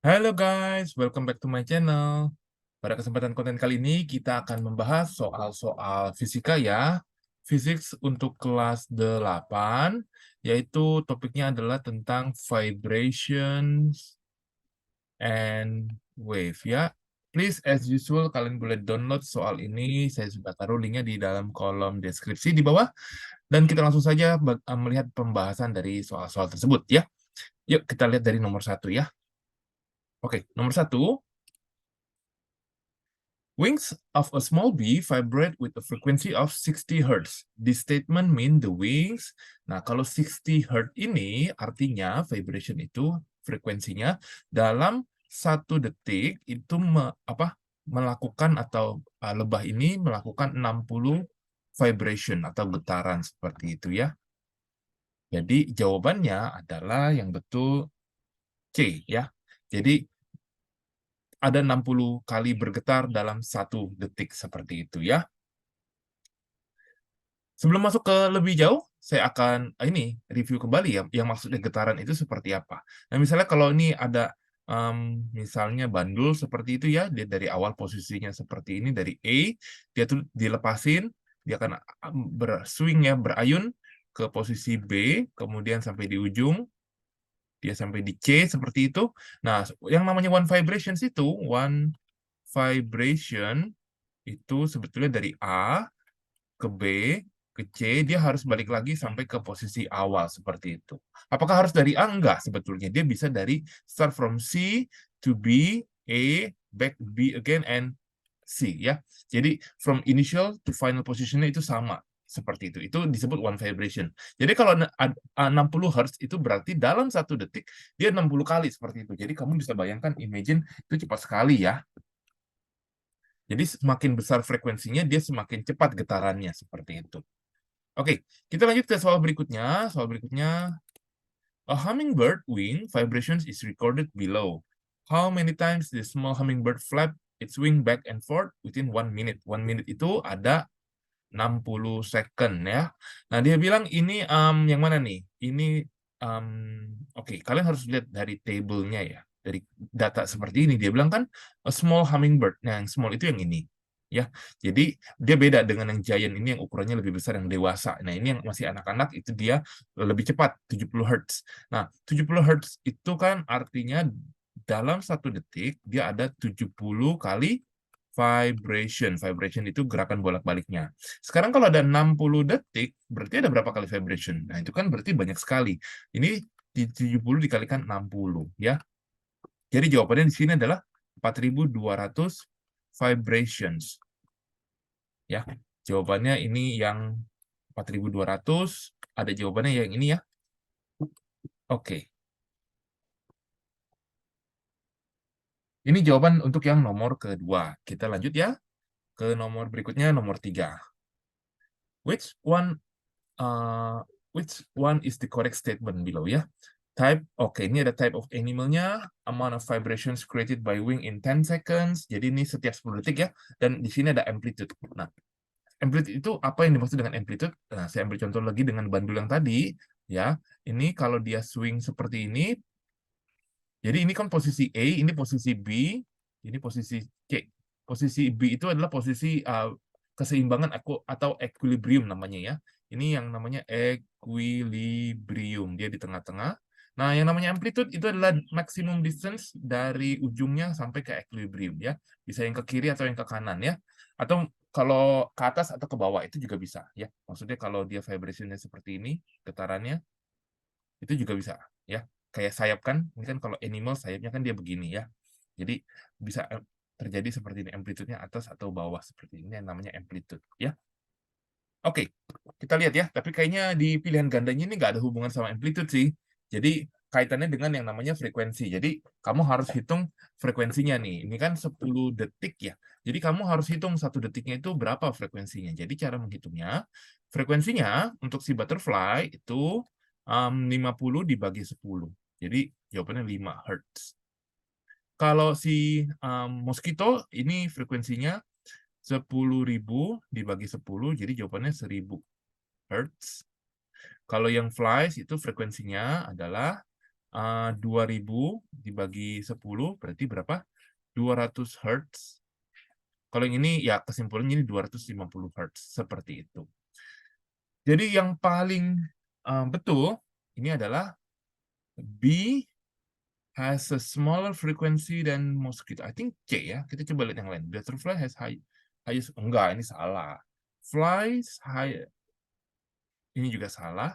Halo guys, welcome back to my channel. Pada kesempatan konten kali ini kita akan membahas soal-soal fisika ya. Physics untuk kelas 8, yaitu topiknya adalah tentang vibrations and wave ya. Please as usual kalian boleh download soal ini, saya sudah taruh linknya di dalam kolom deskripsi di bawah. Dan kita langsung saja melihat pembahasan dari soal-soal tersebut ya. Yuk kita lihat dari nomor 1 ya. Oke, nomor 1. Wings of a small bee vibrate with a frequency of 60 Hz. This statement mean the wings. Nah, kalau 60 Hz ini artinya vibration itu frekuensinya dalam 1 detik itu melakukan atau lebah ini melakukan 60 vibration atau getaran seperti itu ya. Jadi jawabannya adalah yang betul C ya. Jadi ada 60 kali bergetar dalam 1 detik seperti itu ya. Sebelum masuk ke lebih jauh, saya akan review kembali ya, yang maksudnya getaran itu seperti apa. Nah, misalnya kalau ini ada misalnya bandul seperti itu ya, dia dari awal posisinya seperti ini, dari A, dia tuh dilepasin, dia akan berswing ya, berayun ke posisi B, kemudian sampai di ujung, dia sampai di C seperti itu. Nah, yang namanya one vibration itu sebetulnya dari A ke B, ke C, dia harus balik lagi sampai ke posisi awal seperti itu. Apakah harus dari A? Enggak, sebetulnya. Dia bisa dari start from C to B, A, back B again, and C, ya. Jadi, from initial to final positionnya itu sama. Seperti itu. Itu disebut one vibration. Jadi, kalau 60 Hz itu berarti dalam 1 detik, dia 60 kali seperti itu. Jadi, kamu bisa bayangkan, imagine, itu cepat sekali ya. Jadi semakin besar frekuensinya, dia semakin cepat getarannya, seperti itu. Oke, kita lanjut ke soal berikutnya. Soal berikutnya, a hummingbird wing vibrations is recorded below. How many times the small hummingbird flap its wing back and forth within 1 minute? 1 minute itu ada 60 second ya. Nah, dia bilang ini yang mana nih? Ini oke, kalian harus lihat dari tabelnya ya. Dari data seperti ini dia bilang kan a small hummingbird. Nah, yang small itu yang ini ya. Jadi dia beda dengan yang giant ini yang ukurannya lebih besar, yang dewasa. Nah, ini yang masih anak-anak itu dia lebih cepat 70 Hz. Nah, 70 Hz itu kan artinya dalam 1 detik dia ada 70 kali vibration. Vibration itu gerakan bolak-baliknya. Sekarang kalau ada 60 detik, berarti ada berapa kali vibration? Nah, itu kan berarti banyak sekali. Ini 70 dikalikan 60 ya. Jadi jawabannya di sini adalah 4.200 vibrations. Ya. Jawabannya ini yang 4.200, ada jawabannya yang ini ya. Oke. Ini jawaban untuk yang nomor kedua. Kita lanjut ya ke nomor berikutnya, nomor 3. Which one which one is the correct statement below ya? Type, oke, ini ada type of animalnya, amount of vibrations created by wing in 10 seconds. Jadi ini setiap 10 detik ya. Dan di sini ada amplitude. Nah, amplitude itu apa yang dimaksud dengan amplitude? Nah, saya ambil contoh lagi dengan bandul yang tadi. Ya, ini kalau dia swing seperti ini, jadi ini kan posisi A, ini posisi B, ini posisi C. Posisi B itu adalah posisi keseimbangan atau equilibrium namanya ya. Ini yang namanya equilibrium, dia di tengah-tengah. Nah, yang namanya amplitude itu adalah maximum distance dari ujungnya sampai ke equilibrium ya. Bisa yang ke kiri atau yang ke kanan ya. Atau kalau ke atas atau ke bawah itu juga bisa ya. Maksudnya kalau dia vibrationnya seperti ini, getarannya itu juga bisa ya. Kayak sayap kan, ini kan kalau animal sayapnya kan dia begini ya. Jadi bisa terjadi seperti ini, amplitude-nya atas atau bawah seperti ini yang namanya amplitude ya. Oke, kita lihat ya, tapi kayaknya di pilihan gandanya ini nggak ada hubungan sama amplitude sih. Jadi kaitannya dengan yang namanya frekuensi. Jadi kamu harus hitung frekuensinya nih. Ini kan 10 detik ya. Jadi kamu harus hitung 1 detiknya itu berapa frekuensinya. Jadi cara menghitungnya, frekuensinya untuk si butterfly itu 50 dibagi 10. Jadi jawabannya 5 Hz. Kalau si mosquito ini frekuensinya 10.000 dibagi 10, jadi jawabannya 1.000 Hz. Kalau yang flies itu frekuensinya adalah 2000 dibagi 10 berarti berapa? 200 Hz. Kalau yang ini ya kesimpulannya ini 250 Hz seperti itu. Jadi yang paling betul ini adalah B has a smaller frequency than mosquito. I think C ya. Kita coba lihat yang lain. Butterfly has highest. Enggak, ini salah. Flies high. Ini juga salah.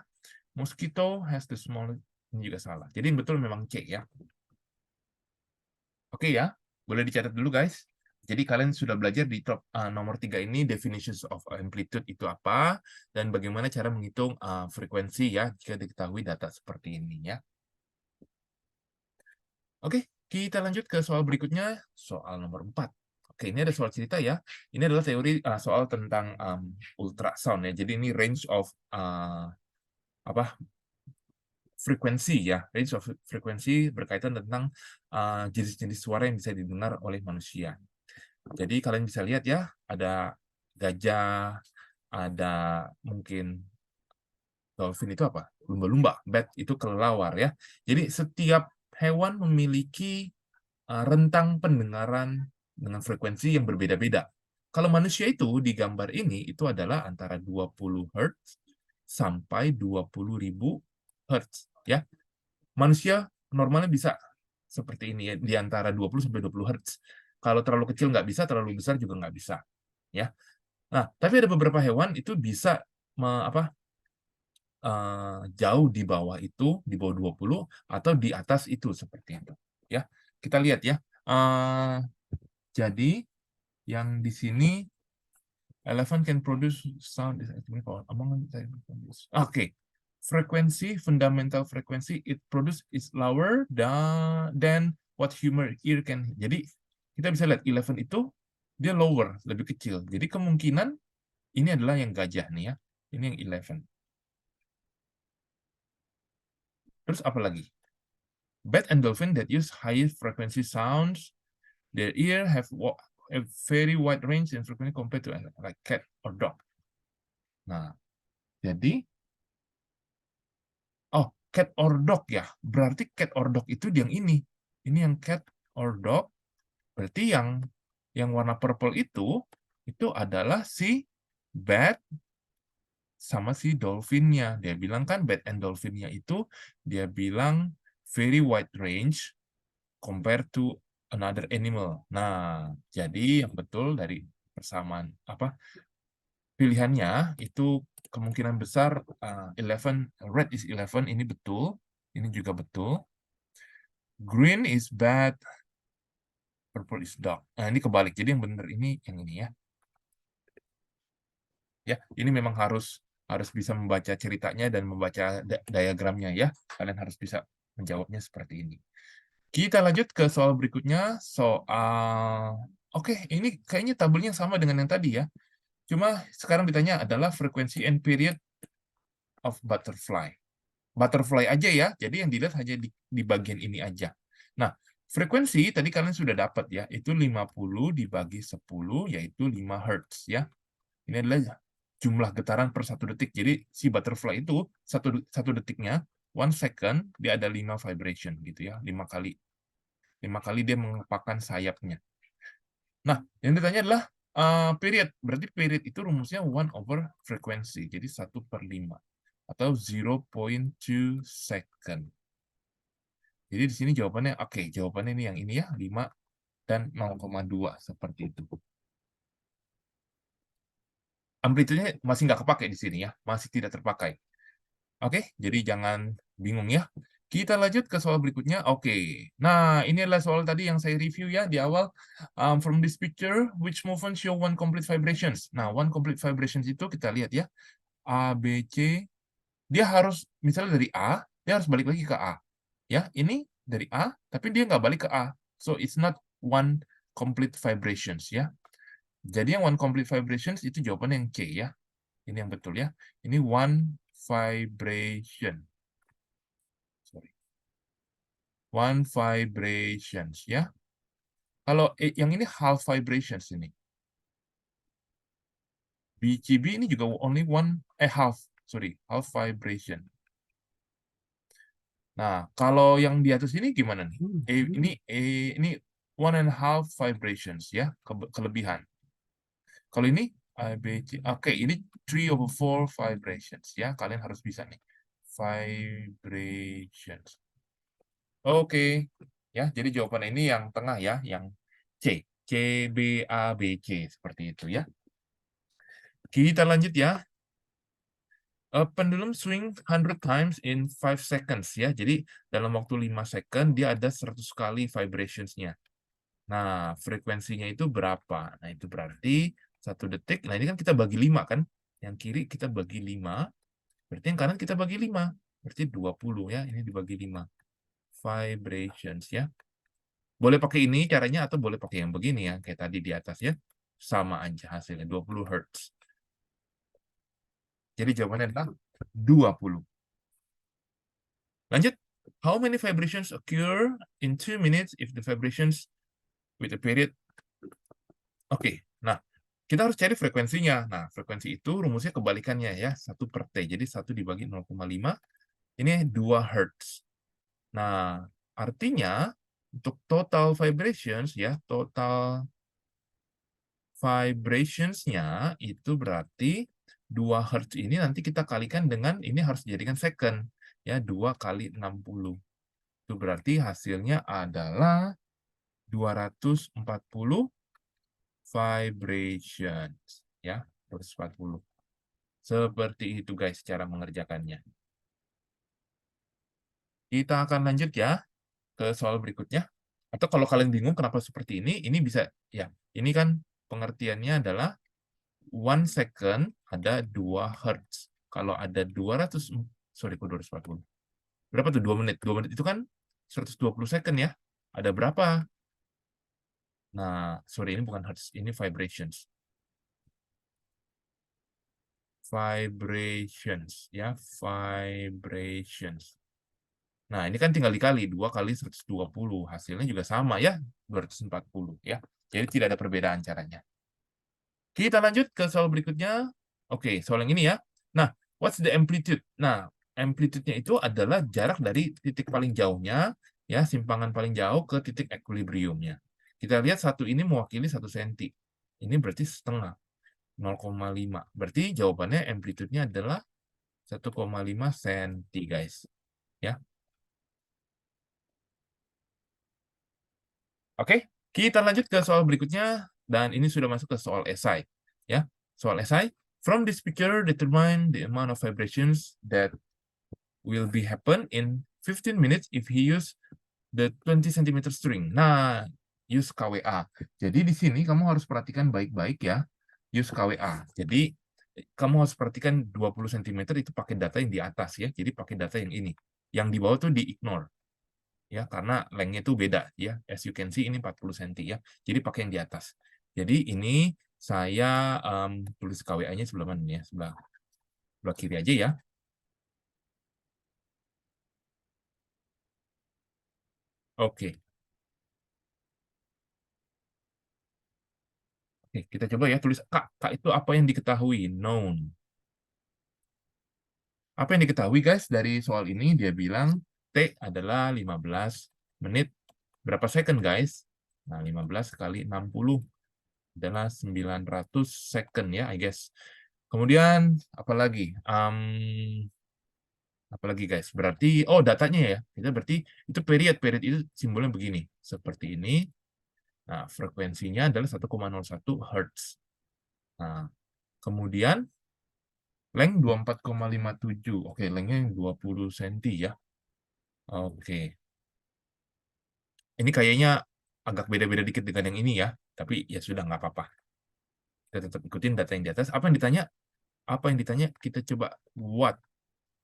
Mosquito has the smallest. Ini juga salah. Jadi yang betul memang C ya. Oke ya. Boleh dicatat dulu guys. Jadi kalian sudah belajar di top nomor 3 ini definitions of amplitude itu apa dan bagaimana cara menghitung frekuensi ya jika diketahui data seperti ini ya. Oke, kita lanjut ke soal berikutnya, soal nomor 4. Oke, ini ada soal cerita ya. Ini adalah teori soal tentang ultrasound ya. Jadi ini range of frekuensi ya. Range of frekuensi berkaitan tentang jenis-jenis suara yang bisa didengar oleh manusia. Jadi kalian bisa lihat ya, ada gajah, ada mungkin dolphin itu apa? Lumba-lumba, bat itu kelelawar ya. Jadi setiap hewan memiliki rentang pendengaran dengan frekuensi yang berbeda-beda. Kalau manusia itu di gambar ini itu adalah antara 20 Hz sampai 20.000 Hz ya. Manusia normalnya bisa seperti ini ya, di antara 20 sampai 20 Hz. Kalau terlalu kecil nggak bisa, terlalu besar juga nggak bisa ya. Nah, tapi ada beberapa hewan itu bisa jauh di bawah itu, di bawah 20 atau di atas itu seperti itu ya. Kita lihat ya. Jadi yang di sini elephant can produce sound among Oke. Frekuensi, fundamental frekuensi it produce is lower than what human ear can. Jadi kita bisa lihat elephant itu dia lower, lebih kecil. Jadi kemungkinan ini adalah yang gajah nih ya. Ini yang elephant. Terus apa lagi? Bat and dolphin that use high frequency sounds, their ear have a very wide range in frequency compared to like cat or dog. Nah, jadi cat or dog ya. Berarti cat or dog itu yang ini. Ini yang cat or dog. Berarti yang warna purple itu adalah si bat sama si dolphinnya. Dia bilang kan bat and dolphinnya itu dia bilang very wide range compared to another animal. Nah, jadi yang betul dari persamaan pilihannya itu kemungkinan besar 11 red is 11 ini betul, ini juga betul. Green is bad, purple is dark. Nah, ini kebalik. Jadi yang benar ini yang ini ya. Ya, ini memang harus bisa membaca ceritanya dan membaca diagramnya ya. Kalian harus bisa menjawabnya seperti ini. Kita lanjut ke soal berikutnya, soal ini kayaknya tabelnya sama dengan yang tadi ya. Cuma sekarang ditanya adalah frekuensi and period of butterfly. Butterfly aja ya, jadi yang dilihat hanya di bagian ini aja. Nah, frekuensi tadi kalian sudah dapat ya, itu 50 dibagi 10, yaitu 5 Hz ya. Ini adalah jumlah getaran per 1 detik. Jadi si butterfly itu satu detiknya, 1 second, dia ada 5 vibration gitu ya, 5 kali. 5 kali dia mengepakkan sayapnya. Nah, yang ditanya adalah period. Berarti period itu rumusnya 1 over frekuensi. Jadi 1/5 atau 0.2 second. Jadi di sini jawabannya jawabannya ini yang ini ya, 5 dan 0,2 seperti itu. Amplitude-nya masih nggak kepakai di sini ya, masih tidak terpakai. Oke, jadi jangan bingung ya. Kita lanjut ke soal berikutnya. Nah ini adalah soal tadi yang saya review ya di awal. From this picture, which movement show one complete vibrations? Nah, one complete vibrations itu kita lihat ya. A, B, C. Dia harus, misalnya dari A, dia harus balik lagi ke A. Ya, ini dari A, tapi dia nggak balik ke A. So, it's not one complete vibrations ya. Jadi yang one complete vibrations itu jawabannya yang C ya. Ini yang betul ya. Ini one vibration. One vibrations ya. Kalau yang ini half vibrations ini. BCB ini juga only half vibration. Nah, kalau yang di atas ini gimana nih? Hmm. Ini 1.5 vibrations ya, kelebihan. Kalau ini A, B, C, oke, ini 3/4 vibrations ya. Kalian harus bisa nih. Vibrations. Oke. Ya, jadi jawaban ini yang tengah ya, yang C. C, B, A, B, C. Seperti itu ya. Kita lanjut ya. A pendulum swing 100 times in 5 seconds ya. Jadi dalam waktu 5 second dia ada 100 kali vibrationsnya. Nah, frekuensinya itu berapa? Nah, itu berarti 1 detik. Nah, ini kan kita bagi 5 kan? Yang kiri kita bagi 5, berarti yang kanan kita bagi 5. Berarti 20 ya, ini dibagi 5. Vibrations ya. Boleh pakai ini caranya atau boleh pakai yang begini ya, kayak tadi di atas ya. Sama aja hasilnya, 20 Hz. Jadi jawabannya adalah 20. Lanjut. How many vibrations occur in 2 minutes if the vibrations with a period. Oke, nah kita harus cari frekuensinya. Nah, frekuensi itu rumusnya kebalikannya ya, 1/T. Jadi 1 dibagi 0,5, ini 2 Hz. Nah, artinya untuk total vibrations ya, total vibrationsnya itu berarti 2 Hz ini nanti kita kalikan dengan, ini harus dijadikan second. Ya, 2 kali 60. Itu berarti hasilnya adalah 240 vibrations. Ya, 240. Seperti itu guys cara mengerjakannya. Kita akan lanjut ya ke soal berikutnya. Atau kalau kalian bingung kenapa seperti ini bisa ya. Ini kan pengertiannya adalah 1 second ada 2 Hz. Kalau ada 200, sorry kok 240. Berapa tuh 2 menit? 2 menit itu kan 120 second ya. Ada berapa? Nah, sorry ini bukan Hertz, ini vibrations. Vibrations ya, vibrations. Nah, ini kan tinggal dikali 2 kali 120, hasilnya juga sama ya, 240 ya. Jadi tidak ada perbedaan caranya. Kita lanjut ke soal berikutnya. Oke, soal yang ini ya. Nah, what's the amplitude? Nah, amplitude-nya itu adalah jarak dari titik paling jauhnya, ya, simpangan paling jauh ke titik equilibrium-nya. Kita lihat satu ini mewakili 1 senti. Ini berarti setengah, 0,5. Berarti jawabannya amplitude-nya adalah 1,5 senti, guys. Ya. Oke, kita lanjut ke soal berikutnya, dan ini sudah masuk ke soal esai. Ya, soal esai. From this picture, determine the amount of vibrations that will be happen in 15 minutes if he use the 20 cm string. Nah, use KWA. Jadi di sini kamu harus perhatikan baik-baik ya. Use KWA. Jadi kamu harus perhatikan 20 cm itu pakai data yang di atas ya. Jadi pakai data yang ini. Yang di bawah tuh di-ignore. Ya, karena lengthnya itu beda ya. As you can see ini 40 cm ya. Jadi pakai yang di atas. Jadi ini saya tulis KWA-nya sebelah mana ya? Sebelah kiri aja ya. Oke. Oke, kita coba ya tulis K. K itu apa yang diketahui? Known. Apa yang diketahui guys dari soal ini? Dia bilang T adalah 15 menit. Berapa second guys? Nah, 15 kali 60 adalah 900 second ya, I guess. Kemudian apalagi? Apalagi guys? Berarti oh datanya ya. Kita berarti itu period. Period itu simbolnya begini. Seperti ini. Nah, frekuensinya adalah 1,01 Hz. Nah, kemudian length 24,57. Oke, lengthnya 20 cm ya. Oke. Ini kayaknya agak beda-beda dikit dengan yang ini ya. Tapi ya sudah, nggak apa-apa. Kita tetap ikutin data yang di atas. Apa yang ditanya? Apa yang ditanya? Kita coba what.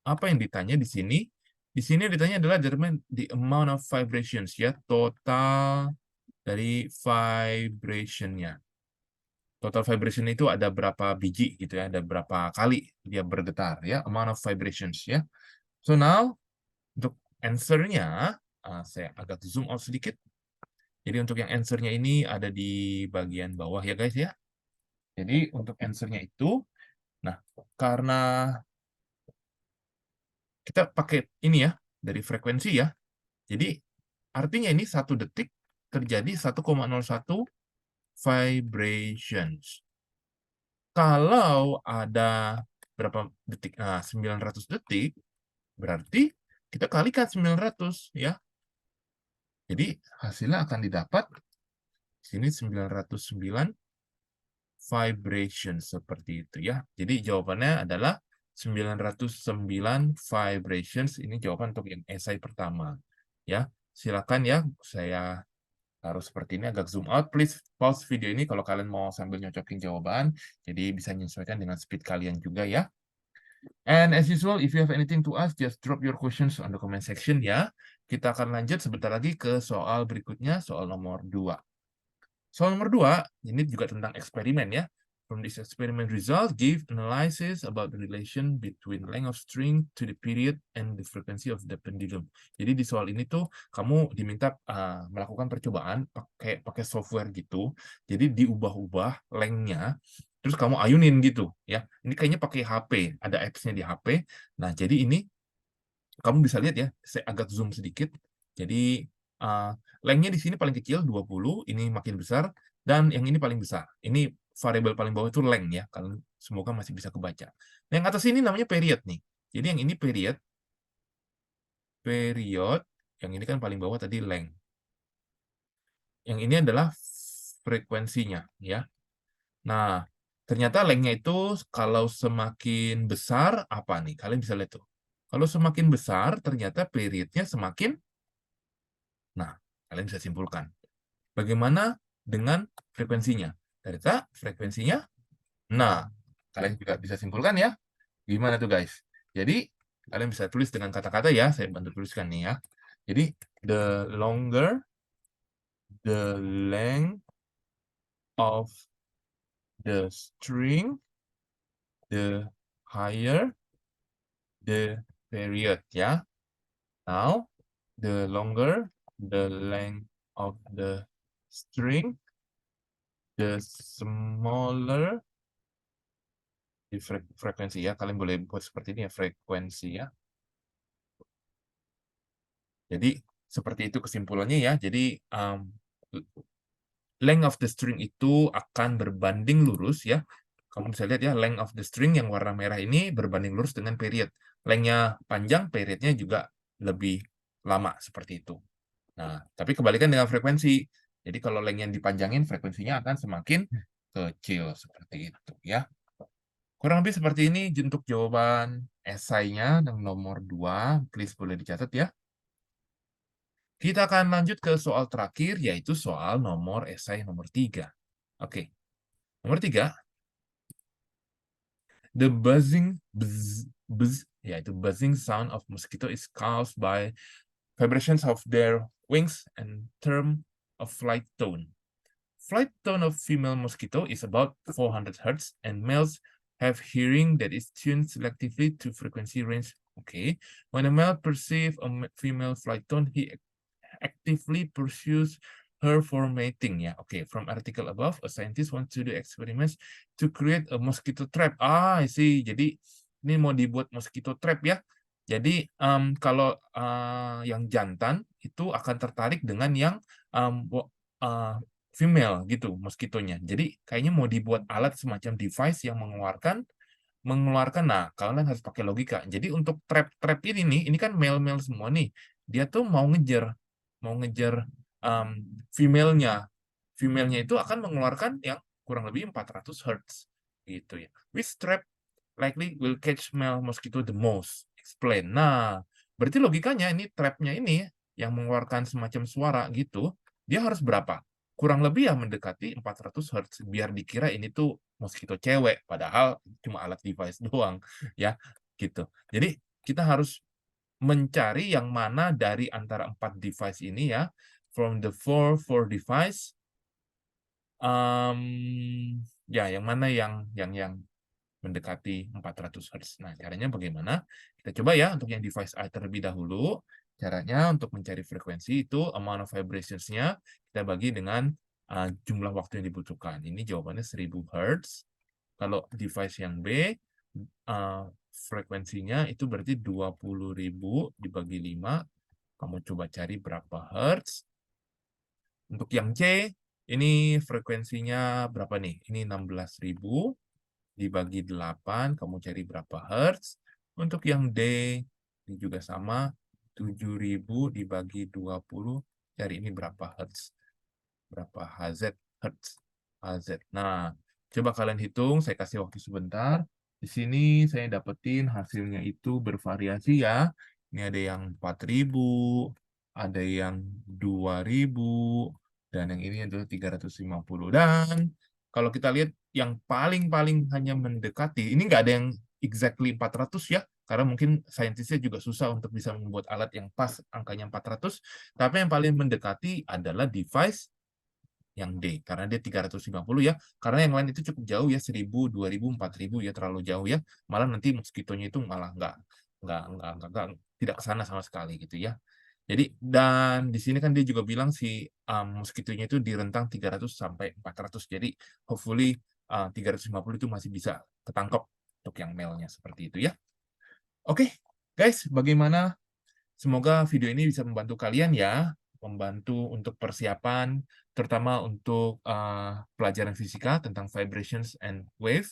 Apa yang ditanya di sini? Di sini ditanya adalah determine the amount of vibrations ya. Total dari vibration-nya. Total vibration itu ada berapa biji gitu ya. Ada berapa kali dia bergetar ya. Amount of vibrations ya. So now, untuk answer-nya, saya agak zoom out sedikit. Jadi untuk yang answer-nya ini ada di bagian bawah ya guys ya. Jadi untuk answer-nya itu, nah karena kita pakai ini ya, dari frekuensi ya. Jadi artinya ini 1 detik terjadi 1,01 vibrations. Kalau ada berapa detik? Nah, 900 detik, berarti kita kalikan 900 ya. Jadi hasilnya akan didapat di sini 909 vibration seperti itu ya. Jadi jawabannya adalah 909 vibrations. Ini jawaban untuk yang esai pertama. Ya, silakan ya, saya taruh seperti ini, agak zoom out. Please pause video ini kalau kalian mau sambil nyocokin jawaban. Jadi bisa menyesuaikan dengan speed kalian juga ya. And as usual, if you have anything to ask, just drop your questions on the comment section ya. Kita akan lanjut sebentar lagi ke soal berikutnya, soal nomor 2. Soal nomor 2, ini juga tentang eksperimen ya. From this experiment result, give analysis about the relation between length of string to the period and the frequency of the pendulum. Jadi di soal ini tuh kamu diminta melakukan percobaan pakai software gitu. Jadi diubah-ubah lengthnya, terus kamu ayunin gitu ya. Ini kayaknya pakai HP, ada apps-nya di HP. Nah, jadi ini kamu bisa lihat ya, saya agak zoom sedikit. Jadi lengthnya di sini paling kecil 20, ini makin besar, dan yang ini paling besar. Ini variabel paling bawah itu length ya, kalian semoga masih bisa kebaca. Nah, yang atas ini namanya period nih. Jadi yang ini period, yang ini kan paling bawah tadi length. Yang ini adalah frekuensinya ya. Nah, ternyata length-nya itu kalau semakin besar apa nih? Kalian bisa lihat tuh. Kalau semakin besar, ternyata periodnya semakin. Nah, kalian bisa simpulkan. Bagaimana dengan frekuensinya? Ternyata frekuensinya, nah, kalian juga bisa simpulkan ya. Gimana tuh guys? Jadi, kalian bisa tulis dengan kata-kata ya. Saya bantu tuliskan nih ya. Jadi, the longer the length of the string, the higher the period ya. Now, the longer the length of the string, the smaller di frekuensi ya. Kalian boleh buat seperti ini ya, frekuensi ya. Jadi, seperti itu kesimpulannya ya. Jadi, length of the string itu akan berbanding lurus ya. Kamu bisa lihat ya, length of the string yang warna merah ini berbanding lurus dengan period. Length-nya panjang, periodnya juga lebih lama, seperti itu. Nah, tapi kebalikan dengan frekuensi. Jadi kalau length-nya dipanjangin, frekuensinya akan semakin kecil, seperti itu ya. Kurang lebih seperti ini untuk jawaban esainya yang nomor 2. Please boleh dicatat ya. Kita akan lanjut ke soal terakhir, yaitu soal nomor esai nomor 3. Oke, nomor 3. The buzzing, yaitu buzzing sound of mosquito is caused by vibrations of their wings and term of flight tone. Flight tone of female mosquito is about 400 Hz, and males have hearing that is tuned selectively to frequency range. Okay. When a male perceives a female flight tone, he actively pursues her for mating. Ya, oke. From article above, a scientist wants to do experiments to create a mosquito trap. I see. Jadi ini mau dibuat mosquito trap ya. Jadi kalau yang jantan itu akan tertarik dengan yang female gitu moskitonya. Jadi kayaknya mau dibuat alat semacam device yang mengeluarkan. Nah, kalian harus pakai logika. Jadi untuk trap ini kan male semua nih. Dia tuh mau ngejar female-nya. Female-nya itu akan mengeluarkan yang kurang lebih 400 Hz gitu ya. Which trap likely will catch male mosquito the most? Explain. Nah, berarti logikanya ini trap-nya ini yang mengeluarkan semacam suara gitu, dia harus berapa? Kurang lebih ya mendekati 400 Hz biar dikira ini tuh mosquito cewek, padahal cuma alat device doang ya gitu. Jadi kita harus mencari yang mana dari antara 4 device ini ya, from the four device, ya yang mana yang mendekati 400 Hz. Nah, caranya bagaimana? Kita coba ya untuk yang device A terlebih dahulu. Caranya untuk mencari frekuensi itu amount of vibrationsnya kita bagi dengan jumlah waktu yang dibutuhkan. Ini jawabannya 1000 Hz. Kalau device yang B, frekuensinya itu berarti 20.000 dibagi 5. Kamu coba cari berapa hertz. Untuk yang C, ini frekuensinya berapa nih? Ini 16.000 dibagi 8, kamu cari berapa hertz. Untuk yang D, ini juga sama, 7.000 dibagi 20, cari ini berapa hertz. Berapa Hz, hertz, Hz. Nah, coba kalian hitung, saya kasih waktu sebentar. Di sini saya dapetin hasilnya itu bervariasi ya. Ini ada yang 4.000, ada yang 2.000, dan yang ini adalah 350. Dan kalau kita lihat yang paling-paling hanya mendekati, ini nggak ada yang exactly 400 ya, karena mungkin saintisnya juga susah untuk bisa membuat alat yang pas angkanya 400, tapi yang paling mendekati adalah device yang D, karena dia 350 ya, karena yang lain itu cukup jauh ya, 1.000, 2.000, 4.000 ya, terlalu jauh ya, malah nanti moskitonya itu malah nggak tidak ke sana sama sekali gitu ya. Jadi, dan di sini kan dia juga bilang si moskitonya itu di rentang 300 sampai 400, jadi hopefully 350 itu masih bisa ketangkep untuk yang male-nya seperti itu ya. Oke, guys, bagaimana? Semoga video ini bisa membantu kalian ya, membantu untuk persiapan, terutama untuk pelajaran fisika tentang vibrations and wave.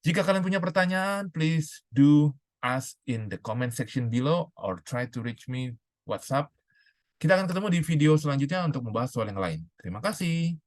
Jika kalian punya pertanyaan, please do ask in the comment section below or try to reach me WhatsApp. Kita akan ketemu di video selanjutnya untuk membahas soal yang lain. Terima kasih.